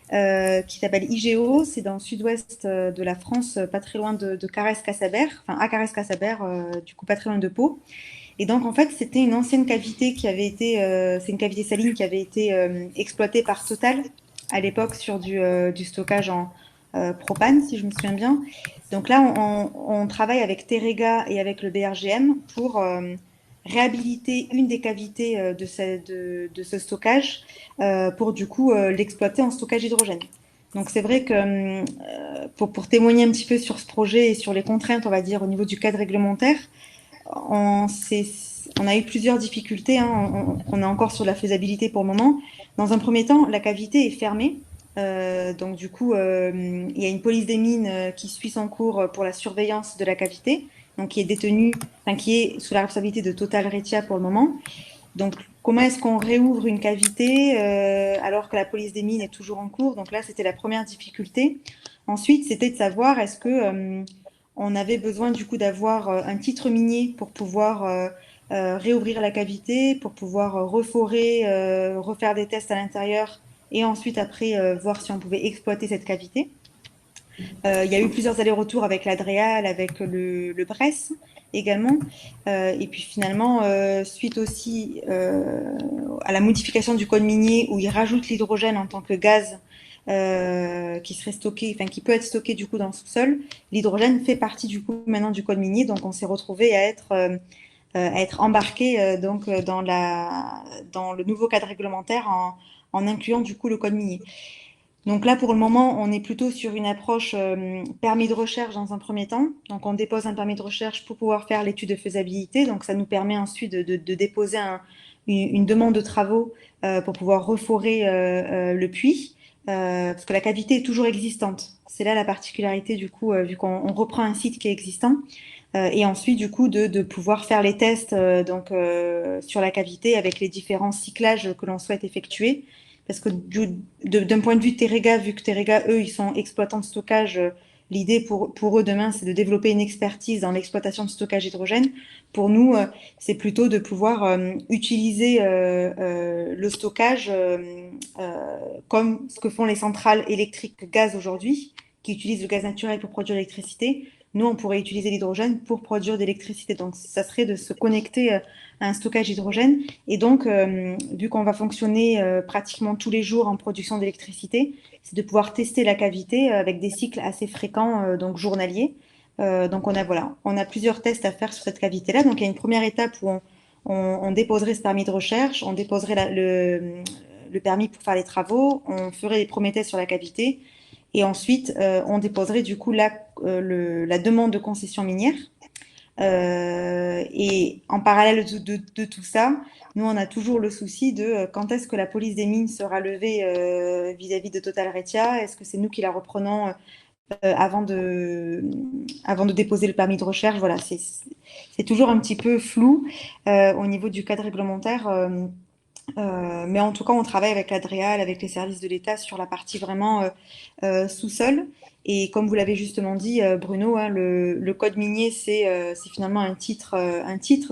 S4: qui s'appelle IGEO. C'est dans le sud-ouest de la France, pas très loin de Carrez-Cassabert, enfin à Carrez-Cassabert, du coup pas très loin de Pau. Et donc, en fait, c'était une ancienne cavité qui avait été, c'est une cavité saline qui avait été exploitée par Total à l'époque sur du stockage en propane, si je me souviens bien. Donc là, on travaille avec Terega et avec le BRGM pour réhabiliter une des cavités de ce stockage pour du coup l'exploiter en stockage d'hydrogène. Donc c'est vrai que pour témoigner un petit peu sur ce projet et sur les contraintes, on va dire, au niveau du cadre réglementaire, on a eu plusieurs difficultés. Hein. On est encore sur la faisabilité pour le moment. Dans un premier temps, la cavité est fermée. Donc du coup, il y a une police des mines qui suit son cours pour la surveillance de la cavité, donc qui est détenue, enfin qui est sous la responsabilité de Total Retia pour le moment. Donc comment est-ce qu'on réouvre une cavité alors que la police des mines est toujours en cours? Donc là, c'était la première difficulté. Ensuite, c'était de savoir est-ce que on avait besoin du coup d'avoir un titre minier pour pouvoir réouvrir la cavité, pour pouvoir reforer, refaire des tests à l'intérieur et ensuite après voir si on pouvait exploiter cette cavité. Il y a eu plusieurs allers-retours avec l'Adréal, avec le Bresse également. Et puis finalement, suite aussi à la modification du code minier où il rajoute l'hydrogène en tant que gaz qui serait stocké, enfin qui peut être stocké du coup dans le sous-sol, l'hydrogène fait partie du coup maintenant du code minier. Donc on s'est retrouvé à être embarqué donc dans le nouveau cadre réglementaire en incluant du coup le code minier. Donc là, pour le moment, on est plutôt sur une approche permis de recherche dans un premier temps. Donc on dépose un permis de recherche pour pouvoir faire l'étude de faisabilité. Donc ça nous permet ensuite de déposer une demande de travaux pour pouvoir reforer le puits, parce que la cavité est toujours existante. C'est là la particularité du coup, vu qu'on reprend un site qui est existant. Et ensuite, du coup, de pouvoir faire les tests sur la cavité avec les différents cyclages que l'on souhaite effectuer. Parce que d'un point de vue Terega, vu que Terega, eux, ils sont exploitants de stockage, l'idée pour eux demain, c'est de développer une expertise dans l'exploitation de stockage d'hydrogène. Pour nous, c'est plutôt de pouvoir utiliser le stockage comme ce que font les centrales électriques gaz aujourd'hui, qui utilisent le gaz naturel pour produire l'électricité. Nous, on pourrait utiliser l'hydrogène pour produire de l'électricité. Donc, ça serait de se connecter à un stockage d'hydrogène. Et donc, vu qu'on va fonctionner pratiquement tous les jours en production d'électricité, c'est de pouvoir tester la cavité avec des cycles assez fréquents, donc journaliers. Donc, on a plusieurs tests à faire sur cette cavité-là. Donc, il y a une première étape où on déposerait ce permis de recherche, on déposerait le permis pour faire les travaux, on ferait les premiers tests sur la cavité. Et ensuite, on déposerait du coup la demande de concession minière. Et en parallèle de tout ça, nous, on a toujours le souci de quand est-ce que la police des mines sera levée vis-à-vis de Total Retia? Est-ce que c'est nous qui la reprenons avant de déposer le permis de recherche? Voilà, c'est toujours un petit peu flou au niveau du cadre réglementaire. Mais en tout cas, on travaille avec l'Adréal, avec les services de l'État sur la partie vraiment sous-sol. Et comme vous l'avez justement dit, Bruno, hein, le code minier, c'est finalement un titre.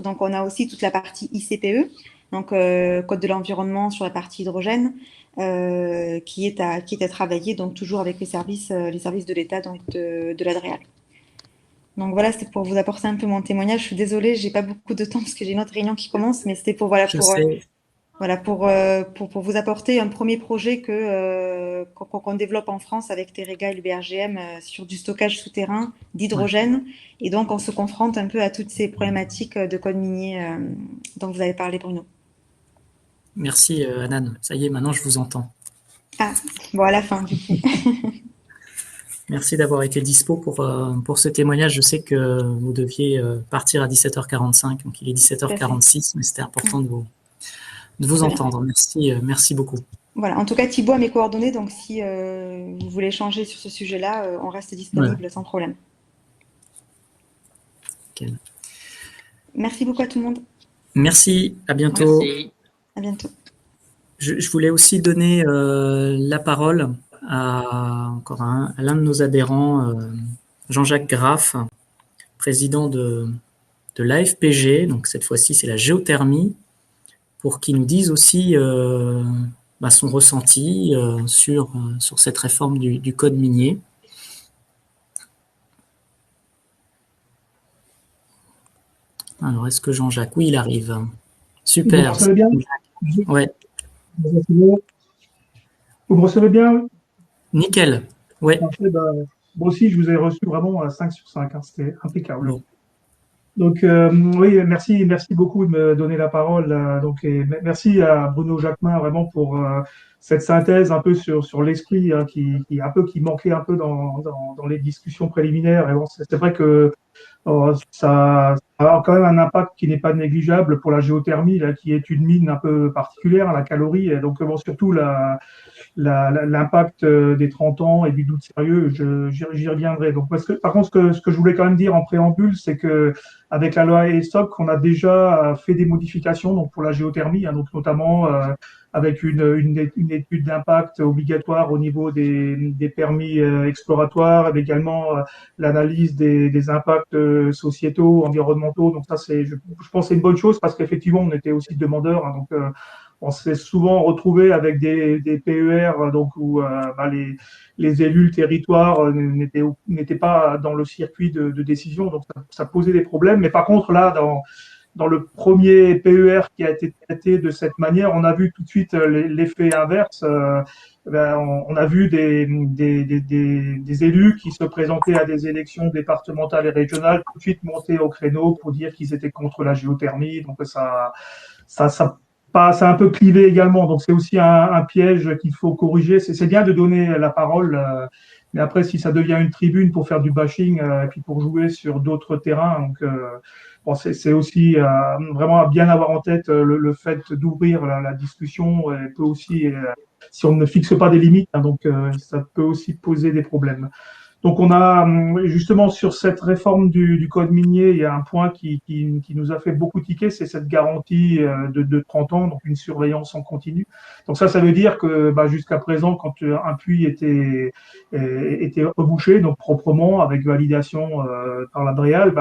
S4: Donc, on a aussi toute la partie ICPE, donc code de l'environnement sur la partie hydrogène, qui est à travailler, donc toujours avec les services de l'État, donc de l'Adréal. Donc voilà, c'était pour vous apporter un peu mon témoignage. Je suis désolée, j'ai pas beaucoup de temps parce que j'ai une autre réunion qui commence, mais c'était pour vous apporter un premier projet qu'on développe en France avec Terega et le BRGM sur du stockage souterrain d'hydrogène. Ouais. Et donc, on se confronte un peu à toutes ces problématiques de code minier dont vous avez parlé, Bruno.
S1: Merci, Anan. Ça y est, maintenant, je vous entends.
S4: Ah, bon, à la fin, du coup.
S1: Merci d'avoir été dispo pour ce témoignage. Je sais que vous deviez partir à 17h45, donc il est 17h46, mais c'était important de vous entendre. Merci beaucoup.
S4: Voilà, en tout cas, Thibaut a mes coordonnées, donc si vous voulez échanger sur ce sujet-là, on reste disponible sans problème.
S1: Okay.
S4: Merci beaucoup à tout le monde.
S1: Merci, à bientôt.
S3: Merci.
S4: À bientôt.
S1: Je voulais aussi donner la parole à l'un de nos adhérents, Jean-Jacques Graff, président de l'AFPG, donc cette fois-ci c'est la géothermie, pour qu'il nous dise aussi son ressenti sur cette réforme du code minier. Alors, est-ce que Jean-Jacques? Oui, il arrive. Super.
S5: Vous me recevez bien?
S1: Ouais.
S5: Vous me recevez bien?
S1: Nickel. Ouais.
S5: Parfait, moi aussi, je vous ai reçu vraiment à 5 sur 5. Hein, c'était impeccable.
S1: Bon.
S5: Donc, oui, merci beaucoup de me donner la parole. Et merci à Bruno Jacquemin vraiment pour cette synthèse un peu sur l'esprit hein, qui manquait un peu dans les discussions préliminaires. Et bon, c'est vrai que ça a quand même un impact qui n'est pas négligeable pour la géothermie, là, qui est une mine un peu particulière, la calorie. Et donc, bon, surtout l'impact des 30 ans et du doute sérieux, j'y reviendrai. Donc, par contre, ce que je voulais quand même dire en préambule, c'est que avec la loi ESSOC, on a déjà fait des modifications donc pour la géothermie, hein, donc notamment avec une étude d'impact obligatoire au niveau des permis exploratoires, et également l'analyse des impacts sociétaux, environnementaux. Donc ça, je pense que c'est une bonne chose parce qu'effectivement, on était aussi demandeurs. Hein, donc on s'est souvent retrouvé avec des PER donc où les élus, le territoire n'étaient pas dans le circuit de décision, donc ça posait des problèmes. Mais par contre, là, dans le premier PER qui a été traité de cette manière, on a vu tout de suite l'effet inverse. On a vu des élus qui se présentaient à des élections départementales et régionales tout de suite monter au créneau pour dire qu'ils étaient contre la géothermie. Donc ça a un peu clivé également. Donc c'est aussi un piège qu'il faut corriger. C'est bien de donner la parole, mais après si ça devient une tribune pour faire du bashing et puis pour jouer sur d'autres terrains, donc bon, c'est aussi vraiment à bien avoir en tête le fait d'ouvrir la discussion peut aussi, si on ne fixe pas des limites, hein, donc ça peut aussi poser des problèmes. Donc on a justement sur cette réforme du code minier, il y a un point qui nous a fait beaucoup tiquer, c'est cette garantie de 30 ans, donc une surveillance en continu. Donc ça veut dire que jusqu'à présent, quand un puits était rebouché, donc proprement avec validation par la DREAL,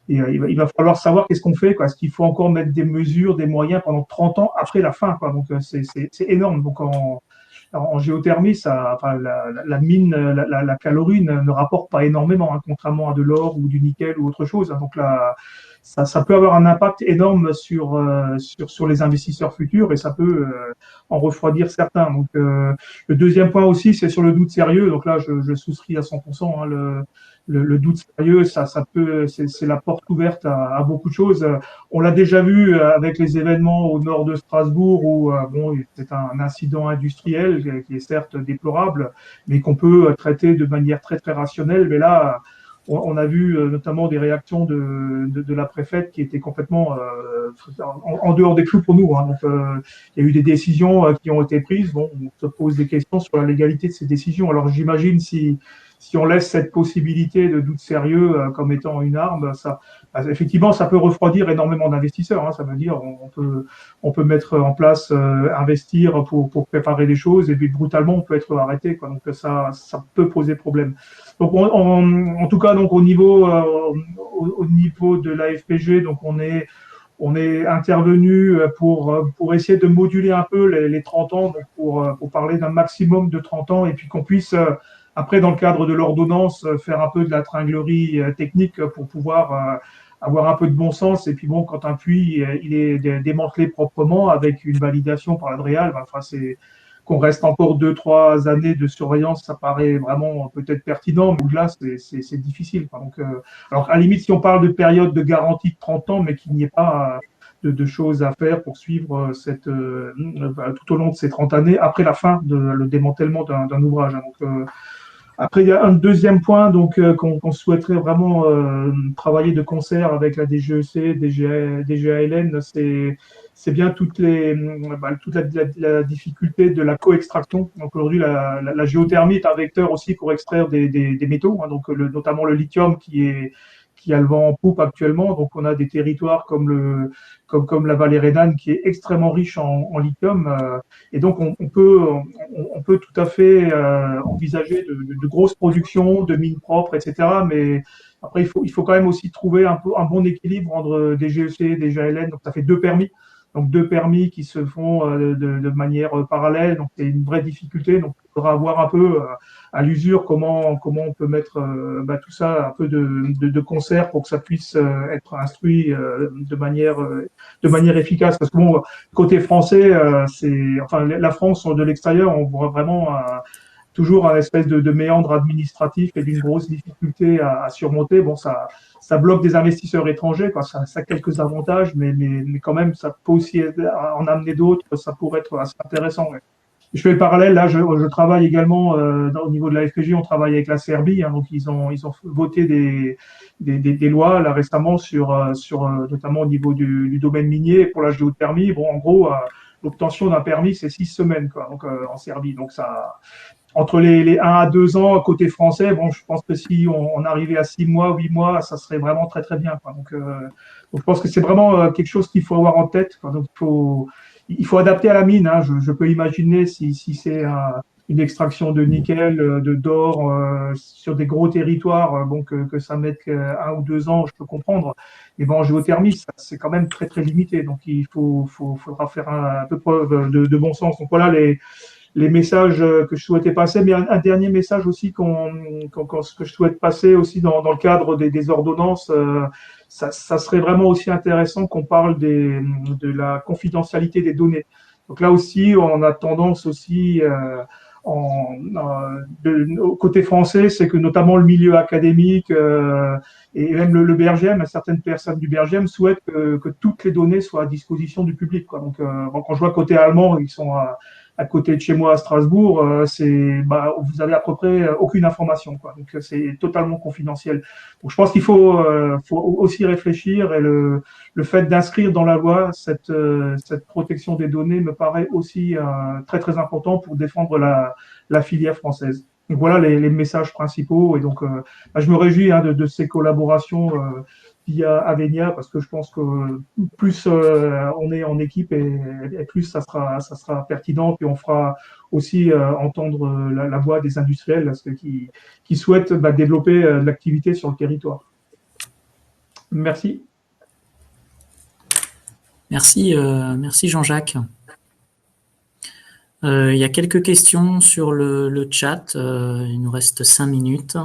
S5: il va falloir savoir qu'est-ce qu'on fait, quoi. Est-ce qu'il faut encore mettre des mesures, des moyens pendant 30 ans après la fin, quoi. Donc c'est énorme. Donc en géothermie, la mine, la calorie ne rapporte pas énormément, hein, contrairement à de l'or ou du nickel ou autre chose. Hein. Donc là, ça peut avoir un impact énorme sur les investisseurs futurs et ça peut en refroidir certains. Donc le deuxième point aussi, c'est sur le doute sérieux. Donc là, je souscris à 100%. Hein, le doute sérieux, c'est la porte ouverte à beaucoup de choses. On l'a déjà vu avec les événements au nord de Strasbourg où c'est un incident industriel qui est certes déplorable, mais qu'on peut traiter de manière très très rationnelle. Mais là, on a vu notamment des réactions de la préfète qui étaient complètement en dehors des clous pour nous. Hein. Donc, il y a eu des décisions qui ont été prises. Bon, on se pose des questions sur la légalité de ces décisions. Alors, j'imagine si on laisse cette possibilité de doute sérieux comme étant une arme, effectivement, ça peut refroidir énormément d'investisseurs. Hein. Ça veut dire on peut mettre en place, investir pour préparer les choses et puis brutalement on peut être arrêté, quoi. Donc ça peut poser problème. Donc en tout cas, donc au niveau de l'AFPG, donc on est intervenu pour essayer de moduler un peu les 30 ans, donc pour parler d'un maximum de 30 ans et puis qu'on puisse après, dans le cadre de l'ordonnance, faire un peu de la tringlerie technique pour pouvoir avoir un peu de bon sens. Et puis bon, quand un puits il est démantelé proprement avec une validation par la DREAL, c'est qu'on reste encore 2-3 années de surveillance, ça paraît vraiment peut-être pertinent, mais là, c'est difficile. Donc, alors, à la limite, si on parle de période de garantie de 30 ans, mais qu'il n'y ait pas de choses à faire pour suivre tout au long de ces 30 années après la fin le démantèlement d'un ouvrage. Donc, Après, il y a un deuxième point donc qu'on souhaiterait vraiment travailler de concert avec la DGEC, DGALN, c'est bien toute la difficulté de la co-extraction. Donc aujourd'hui, la géothermie est un vecteur aussi pour extraire des métaux, hein, donc notamment le lithium qui a le vent en poupe actuellement. Donc on a des territoires comme la vallée rhénane qui est extrêmement riche en lithium. Et donc, on peut tout à fait envisager de grosses productions, de mines propres, etc. Mais après, il faut quand même aussi trouver un bon équilibre entre des GEC, des GALN. Donc, ça fait deux permis. Donc, deux permis qui se font de manière parallèle. Donc, c'est une vraie difficulté. Donc, il faudra voir un peu à l'usure comment on peut mettre tout ça un peu de concert pour que ça puisse être instruit de manière efficace. Parce que bon, côté français, la France de l'extérieur, on voit vraiment toujours un espèce de méandre administratif et d'une grosse difficulté à surmonter. Bon, ça bloque des investisseurs étrangers, quoi. Ça a quelques avantages, mais quand même, ça peut aussi en amener d'autres. Ça pourrait être assez intéressant. Ouais. Je fais le parallèle. Là, je travaille également au niveau de la FPJ. On travaille avec la Serbie, hein, donc ils ont voté des lois là récemment sur notamment au niveau du domaine minier pour la géothermie. Bon, en gros, l'obtention d'un permis c'est 6 semaines, quoi. Donc en Serbie, donc ça entre les 1 à 2 ans côté français. Bon, je pense que si on arrivait à 6 mois, 8 mois, ça serait vraiment très très bien, quoi. Donc je pense que c'est vraiment quelque chose qu'il faut avoir en tête, quoi. Donc il faut adapter à la mine, hein. Je peux imaginer si c'est une extraction de nickel, d'or sur des gros territoires, bon que ça mette 1 ou 2 ans, je peux comprendre. Mais bon, en géothermie, c'est quand même très très limité. Donc il faudra faire un peu preuve de bon sens. Donc voilà les messages que je souhaitais passer, mais un dernier message aussi que je souhaite passer aussi dans le cadre des ordonnances, ça serait vraiment aussi intéressant qu'on parle de la confidentialité des données. Donc là aussi, on a tendance aussi côté français, c'est que notamment le milieu académique et même le BRGM, certaines personnes du BRGM souhaitent que toutes les données soient à disposition du public, quoi. Donc quand je vois côté allemand, ils sont à côté de chez moi à Strasbourg, vous avez à peu près aucune information, quoi. Donc c'est totalement confidentiel. Donc je pense qu'il faut aussi réfléchir et le fait d'inscrire dans la loi cette protection des données me paraît aussi très très important pour défendre la filière française. Donc voilà les messages principaux. Et donc je me réjouis de ces collaborations via Avenia, parce que je pense que plus on est en équipe et plus ça sera pertinent, puis on fera aussi entendre la voix des industriels qui souhaitent développer de l'activité sur le territoire. Merci.
S1: Merci Jean-Jacques. Il y a quelques questions sur le chat. Il nous reste 5 minutes.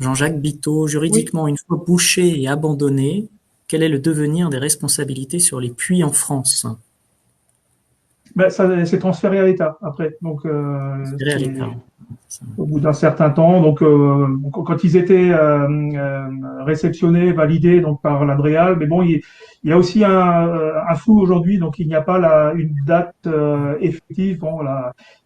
S1: Jean-Jacques Biteau, juridiquement, oui. Une fois bouché et abandonné, quel est le devenir des responsabilités sur les puits en France?
S5: Ça, c'est transféré à l'État après. Donc, au bout d'un certain temps, donc quand ils étaient réceptionnés, validés donc par l'Adréal, mais bon, il y a aussi un flou aujourd'hui, donc il n'y a pas une date effective. Bon,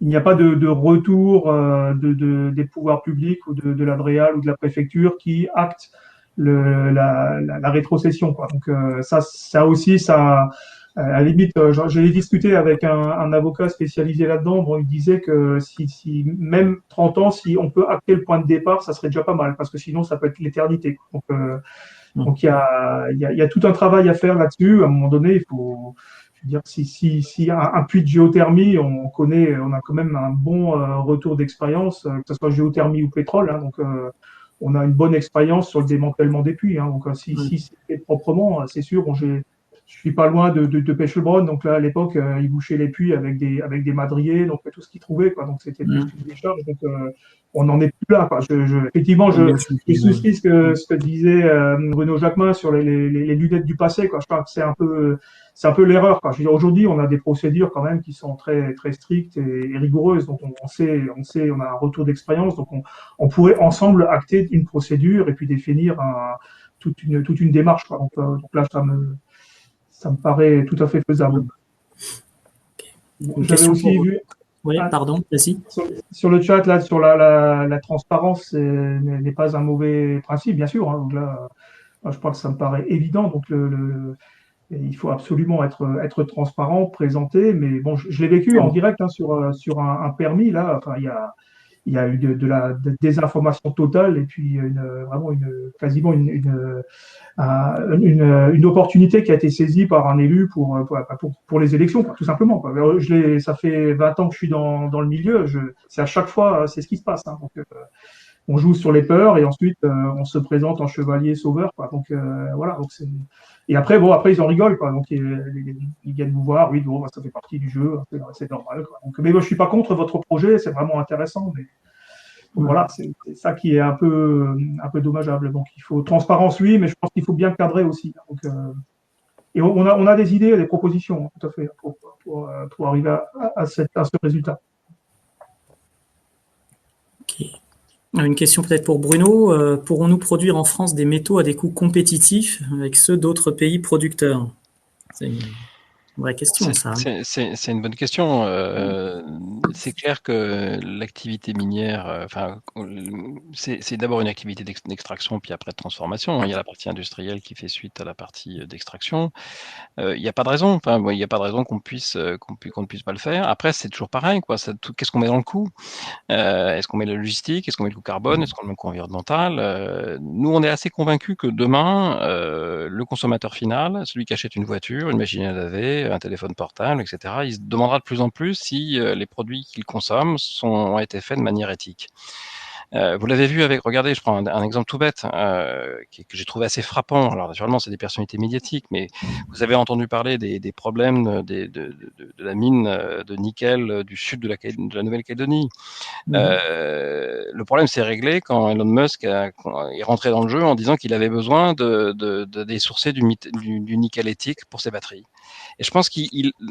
S5: il n'y a pas de retour des pouvoirs publics ou de l'Adréal ou de la préfecture qui acte la rétrocession, quoi. Donc ça aussi, à la limite, j'ai discuté avec un avocat spécialisé là-dedans. Bon, il disait que si même 30 ans, si on peut acter le point de départ, ça serait déjà pas mal, parce que sinon, ça peut être l'éternité. Donc il y a tout un travail à faire là-dessus. À un moment donné, il faut, je veux dire, si un puits de géothermie, on a quand même un bon retour d'expérience, que ce soit géothermie ou pétrole, hein. Donc on a une bonne expérience sur le démantèlement des puits, hein. Donc si c'est fait proprement, c'est sûr. Bon, je suis pas loin de Pechelbronn, donc là à l'époque ils bouchaient les puits avec des madriers, donc tout ce qu'ils trouvaient, quoi. Donc c'était des charges, donc on n'en est plus là, quoi. Effectivement, je souscris ce que disait Bruno Jacquemin sur les lunettes du passé, quoi. Je pense que c'est un peu l'erreur, quoi. Je veux dire, aujourd'hui on a des procédures quand même qui sont très très strictes et rigoureuses, donc on sait, on a un retour d'expérience, donc on pourrait ensemble acter une procédure et puis définir toute une démarche, quoi. Donc là ça me paraît tout à fait faisable.
S1: Une
S5: J'avais
S1: question
S5: aussi
S1: pour...
S5: vu
S1: Oui,
S5: ah,
S1: pardon, vas-y.
S5: sur le chat là, sur la transparence n'est pas un mauvais principe, bien sûr, hein. Donc là, moi, je crois que ça me paraît évident. Donc il faut absolument être transparent, présenter. Mais bon, je l'ai vécu en direct hein, sur un permis là. Enfin, il y a eu de la désinformation totale et puis vraiment quasiment une opportunité qui a été saisie par un élu pour les élections, quoi, tout simplement, quoi. Ça fait 20 ans que je suis dans le milieu, c'est à chaque fois, c'est ce qui se passe, hein. Donc, on joue sur les peurs et ensuite on se présente en chevalier sauveur, quoi. Donc voilà. Et après, bon, après ils en rigolent, quoi. Donc ils viennent vous voir, oui, bon, bah, ça fait partie du jeu, c'est normal, quoi. Donc, mais moi, je suis pas contre votre projet, c'est vraiment intéressant, mais donc voilà, c'est ça qui est un peu dommageable. Donc il faut transparence, oui, mais je pense qu'il faut bien cadrer aussi. Donc, et on a des idées, des propositions, hein, tout à fait, pour arriver à ce résultat.
S1: Ok. Une question peut-être pour Bruno. Pourrons-nous produire en France des métaux à des coûts compétitifs avec ceux d'autres pays producteurs? C'est une vraie question, ça.
S2: C'est une bonne question. C'est clair que l'activité minière, c'est d'abord une activité d'extraction, puis après de transformation. Il y a la partie industrielle qui fait suite à la partie d'extraction. Il n'y a pas de raison. Enfin, il n'y a pas de raison qu'on ne puisse pas le faire. Après, c'est toujours pareil, quoi. Qu'est-ce qu'on met dans le coup? Est-ce qu'on met la logistique? Est-ce qu'on met le coût carbone? Est-ce qu'on met le coût environnemental? Nous, on est assez convaincus que demain, le consommateur final, celui qui achète une voiture, une machine à laver, un téléphone portable, etc., il se demandera de plus en plus si les produits qu'il consomme ont été faits de manière éthique. Vous l'avez vu avec, regardez, je prends un exemple tout bête que j'ai trouvé assez frappant. Alors naturellement, c'est des personnalités médiatiques, mais vous avez entendu parler des problèmes de la mine de nickel du sud de la Nouvelle-Calédonie. Le problème s'est réglé quand Elon Musk est rentré dans le jeu en disant qu'il avait besoin de désourcer du nickel éthique pour ses batteries. Et je pense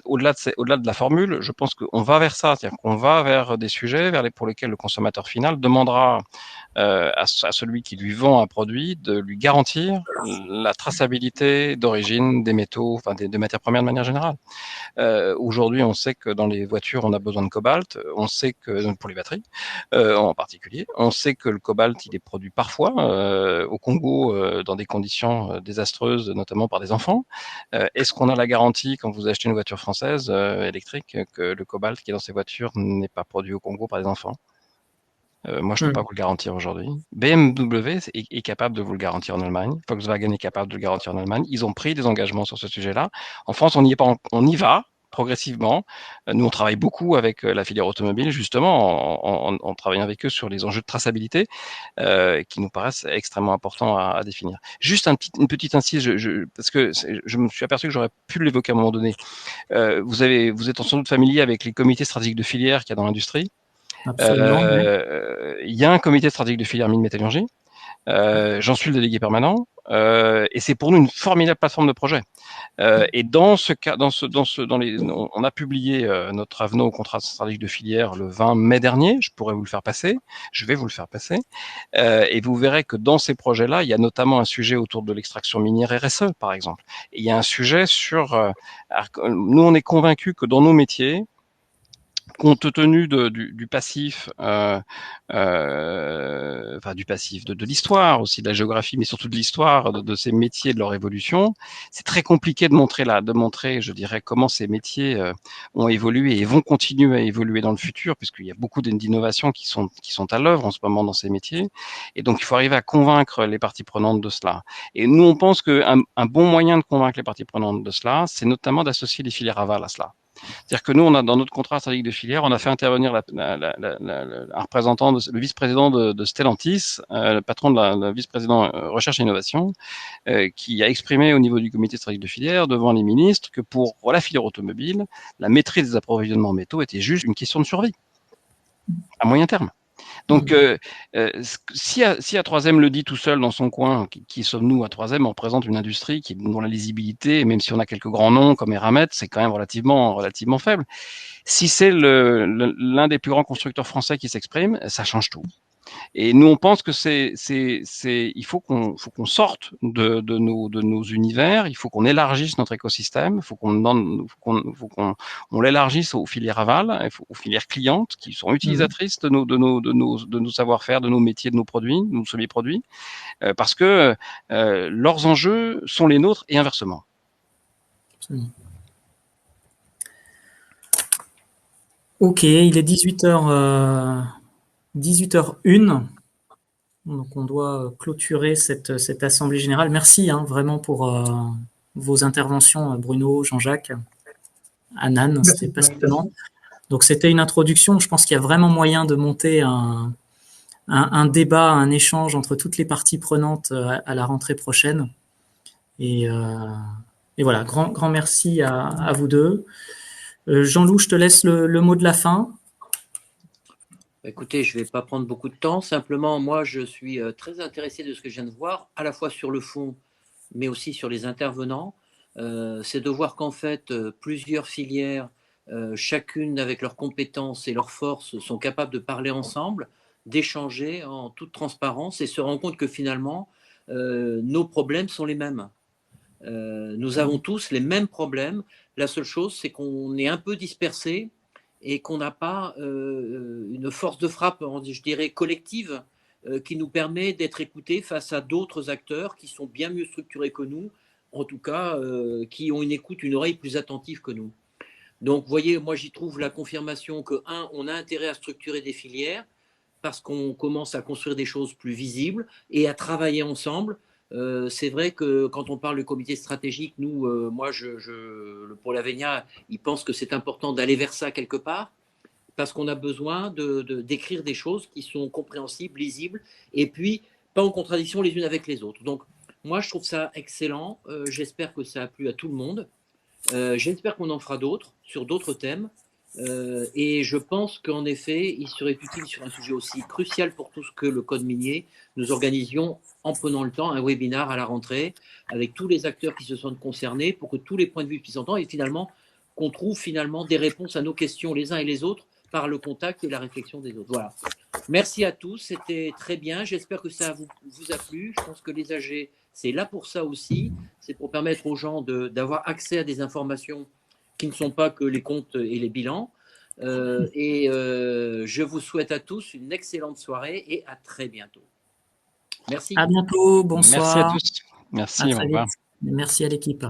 S2: au-delà de la formule, je pense qu'on va vers ça, c'est-à-dire qu'on va vers des sujets pour lesquels le consommateur final demandera à celui qui lui vend un produit de lui garantir la traçabilité d'origine des métaux, enfin des matières premières de manière générale. Aujourd'hui, on sait que dans les voitures, on a besoin de cobalt. On sait que pour les batteries, en particulier, on sait que le cobalt, il est produit parfois au Congo dans des conditions désastreuses, notamment par des enfants. Est-ce qu'on a la garantie quand vous achetez une voiture française électrique que le cobalt qui est dans ces voitures n'est pas produit au Congo par des enfants? Moi, je ne peux pas vous le garantir aujourd'hui. BMW est capable de vous le garantir en Allemagne. Volkswagen est capable de le garantir en Allemagne. Ils ont pris des engagements sur ce sujet-là. En France, on y va progressivement. Nous, on travaille beaucoup avec la filière automobile, justement, en travaillant avec eux sur les enjeux de traçabilité qui nous paraissent extrêmement importants à définir. Juste une petite incise, parce que je me suis aperçu que j'aurais pu l'évoquer à un moment donné. Vous êtes sans doute familier avec les comités stratégiques de filière qu'il y a dans l'industrie.
S1: Absolument.
S2: Il y a un comité stratégique de filière mine métallurgie. J'en suis le délégué permanent et c'est pour nous une formidable plateforme de projet. Et dans ce cas, on a publié notre avenant au contrat stratégique de filière le 20 mai dernier. Je pourrais vous le faire passer. Je vais vous le faire passer. Et vous verrez que dans ces projets-là, il y a notamment un sujet autour de l'extraction minière RSE, par exemple. Et il y a un sujet sur. Nous, on est convaincus que dans nos métiers, compte tenu du passif, du passif, de l'histoire aussi, de la géographie, mais surtout de l'histoire de ces métiers, de leur évolution, c'est très compliqué de montrer, je dirais, comment ces métiers ont évolué et vont continuer à évoluer dans le futur, puisqu'il y a beaucoup d'innovations qui sont à l'œuvre en ce moment dans ces métiers. Et donc, il faut arriver à convaincre les parties prenantes de cela. Et nous, on pense qu'un bon moyen de convaincre les parties prenantes de cela, c'est notamment d'associer les filières aval à cela. C'est-à-dire que nous, on a dans notre contrat stratégique de filière, on a fait intervenir un représentant, le vice-président de Stellantis, le patron de la vice-président recherche et innovation, qui a exprimé au niveau du comité stratégique de filière devant les ministres que pour la filière automobile, la maîtrise des approvisionnements en métaux était juste une question de survie à moyen terme. Donc, si A3M le dit tout seul dans son coin, qui sommes-nous A3M? On représente une industrie dont la lisibilité, même si on a quelques grands noms comme Eramet, c'est quand même relativement faible. Si c'est l'un des plus grands constructeurs français qui s'exprime, ça change tout. Et nous, on pense que il faut qu'on sorte de nos univers, il faut qu'on élargisse notre écosystème, il faut qu'on l'élargisse aux filières aval, aux filières clientes qui sont utilisatrices de nos savoir-faire, de nos métiers, de nos produits, de nos semi-produits, parce que leurs enjeux sont les nôtres et inversement.
S1: Absolument. Ok, il est 18h01. Donc, on doit clôturer cette assemblée générale. Merci vraiment pour vos interventions, Bruno, Jean-Jacques, Anan, c'était passionnant. Donc, c'était une introduction. Je pense qu'il y a vraiment moyen de monter un débat, un échange entre toutes les parties prenantes à la rentrée prochaine. Et voilà, grand merci à vous deux. Jean-Loup, je te laisse le mot de la fin.
S3: Écoutez, je ne vais pas prendre beaucoup de temps. Simplement, moi, je suis très intéressé de ce que je viens de voir, à la fois sur le fond, mais aussi sur les intervenants. C'est de voir qu'en fait, plusieurs filières, chacune avec leurs compétences et leurs forces, sont capables de parler ensemble, d'échanger en toute transparence et se rendre compte que finalement, nos problèmes sont les mêmes. Nous avons tous les mêmes problèmes. La seule chose, c'est qu'on est un peu dispersés et qu'on n'a pas une force de frappe, je dirais, collective, qui nous permet d'être écoutés face à d'autres acteurs qui sont bien mieux structurés que nous, en tout cas, qui ont une écoute, une oreille plus attentive que nous. Donc, vous voyez, moi, j'y trouve la confirmation que, on a intérêt à structurer des filières parce qu'on commence à construire des choses plus visibles et à travailler ensemble. C'est vrai que quand on parle du comité stratégique, nous, le Pôle Avenia, il pense que c'est important d'aller vers ça quelque part, parce qu'on a besoin d'écrire des choses qui sont compréhensibles, lisibles, et puis pas en contradiction les unes avec les autres. Donc, moi, je trouve ça excellent. J'espère que ça a plu à tout le monde. J'espère qu'on en fera d'autres, sur d'autres thèmes. Et je pense qu'en effet, il serait utile sur un sujet aussi crucial pour tous que le code minier, nous organisions en prenant le temps un webinar à la rentrée avec tous les acteurs qui se sentent concernés pour que tous les points de vue puissent s'entendre et finalement qu'on trouve finalement des réponses à nos questions les uns et les autres par le contact et la réflexion des autres. Voilà. Merci à tous, c'était très bien. J'espère que ça vous a plu. Je pense que les AG, c'est là pour ça aussi. C'est pour permettre aux gens d'avoir accès à des informations qui ne sont pas que les comptes et les bilans. Je vous souhaite à tous une excellente soirée et à très bientôt. Merci.
S1: À bientôt, bonsoir.
S2: Merci à tous. Merci, au revoir.
S1: Merci à l'équipe.